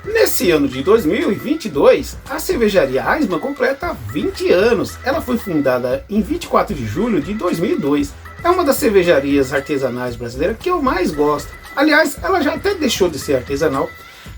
Nesse ano de 2022, a cervejaria Eisenbahn completa 20 anos. Ela foi fundada em 24 de julho de 2002. É uma das cervejarias artesanais brasileiras que eu mais gosto. Aliás, ela já até deixou de ser artesanal,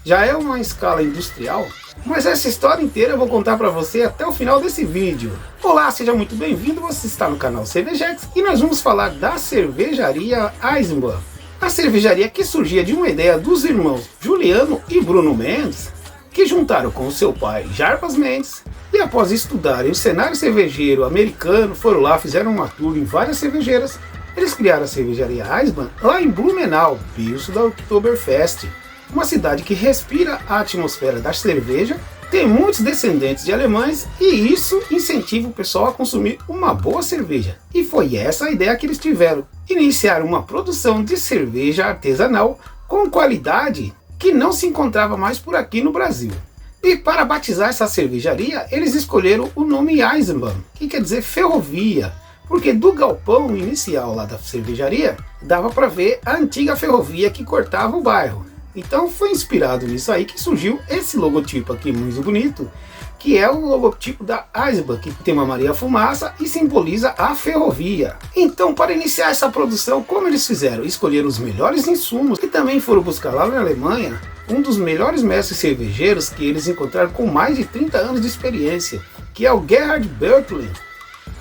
já é uma escala industrial. Mas essa história inteira eu vou contar para você até o final desse vídeo. Olá, seja muito bem-vindo, você está no canal Cervejex e nós vamos falar da cervejaria Eisenbahn. A cervejaria que surgia de uma ideia dos irmãos Juliano e Bruno Mendes, que juntaram com o seu pai Jarbas Mendes, e após estudarem o cenário cervejeiro americano, foram lá, fizeram uma tour em várias cervejeiras. Eles criaram a cervejaria Eisenbahn lá em Blumenau, berço da Oktoberfest, uma cidade que respira a atmosfera da cerveja, tem muitos descendentes de alemães e isso incentiva o pessoal a consumir uma boa cerveja. E foi essa a ideia que eles tiveram: iniciar uma produção de cerveja artesanal com qualidade que não se encontrava mais por aqui no Brasil. E para batizar essa cervejaria, eles escolheram o nome Eisenbahn, que quer dizer ferrovia, porque do galpão inicial lá da cervejaria dava para ver a antiga ferrovia que cortava o bairro. Então foi inspirado nisso aí que surgiu esse logotipo aqui muito bonito, que é o logotipo da Eisenbahn, que tem uma Maria Fumaça e simboliza a ferrovia. Então, para iniciar essa produção, como eles fizeram? Escolheram os melhores insumos, que também foram buscar lá na Alemanha um dos melhores mestres cervejeiros que eles encontraram com mais de 30 anos de experiência, que é o Gerhard Bertling,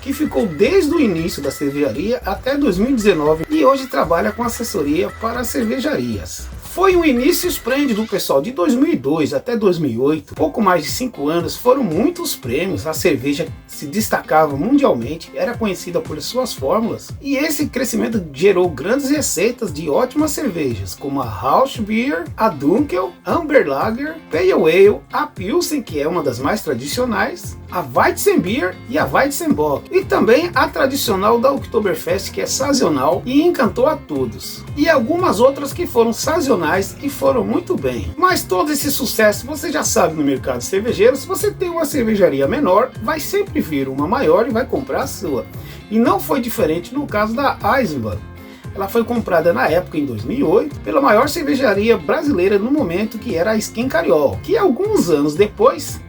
que ficou desde o início da cervejaria até 2019 e hoje trabalha com assessoria para cervejarias. Foi um início esplêndido do pessoal de 2002 até 2008, pouco mais de 5 anos, foram muitos prêmios, a cerveja se destacava mundialmente, era conhecida por suas fórmulas, e esse crescimento gerou grandes receitas de ótimas cervejas, como a Rausch Beer, a Dunkel, Amber Lager, Pale Ale, a Pilsen, que é uma das mais tradicionais, a Weizenbier e a Weizenbock, e também a tradicional da Oktoberfest, que é sazonal e encantou a todos, e algumas outras que foram sazonais e foram muito bem. Mas todo esse sucesso você já sabe no mercado cervejeiro, se você tem uma cervejaria menor, vai sempre vir uma maior e vai comprar a sua. E não foi diferente no caso da Eisenbahn. Ela foi comprada na época, em 2008, pela maior cervejaria brasileira no momento, que era a Skin Cariol, que alguns anos depois,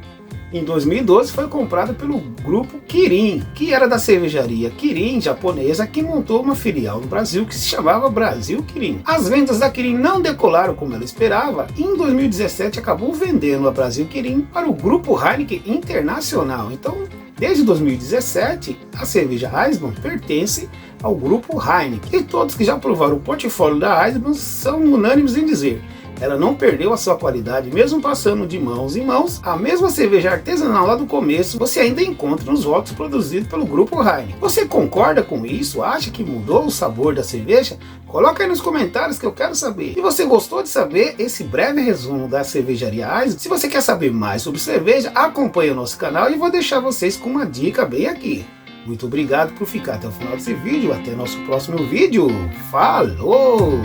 em 2012, foi comprada pelo grupo Kirin, que era da cervejaria Kirin japonesa, que montou uma filial no Brasil que se chamava Brasil Kirin. As vendas da Kirin não decolaram como ela esperava e em 2017 acabou vendendo a Brasil Kirin para o grupo Heineken Internacional. Então, desde 2017, a cerveja Eisenbahn pertence ao grupo Heineken. E todos que já provaram o portfólio da Eisenbahn são unânimes em dizer: ela não perdeu a sua qualidade, mesmo passando de mãos em mãos. A mesma cerveja artesanal lá do começo, você ainda encontra nos rótulos produzidos pelo grupo Heineken. Você concorda com isso? Acha que mudou o sabor da cerveja? Coloca aí nos comentários que eu quero saber. E você gostou de saber esse breve resumo da cervejaria Eisenbahn? Se você quer saber mais sobre cerveja, acompanhe o nosso canal e vou deixar vocês com uma dica bem aqui. Muito obrigado por ficar até o final desse vídeo. Até nosso próximo vídeo. Falou!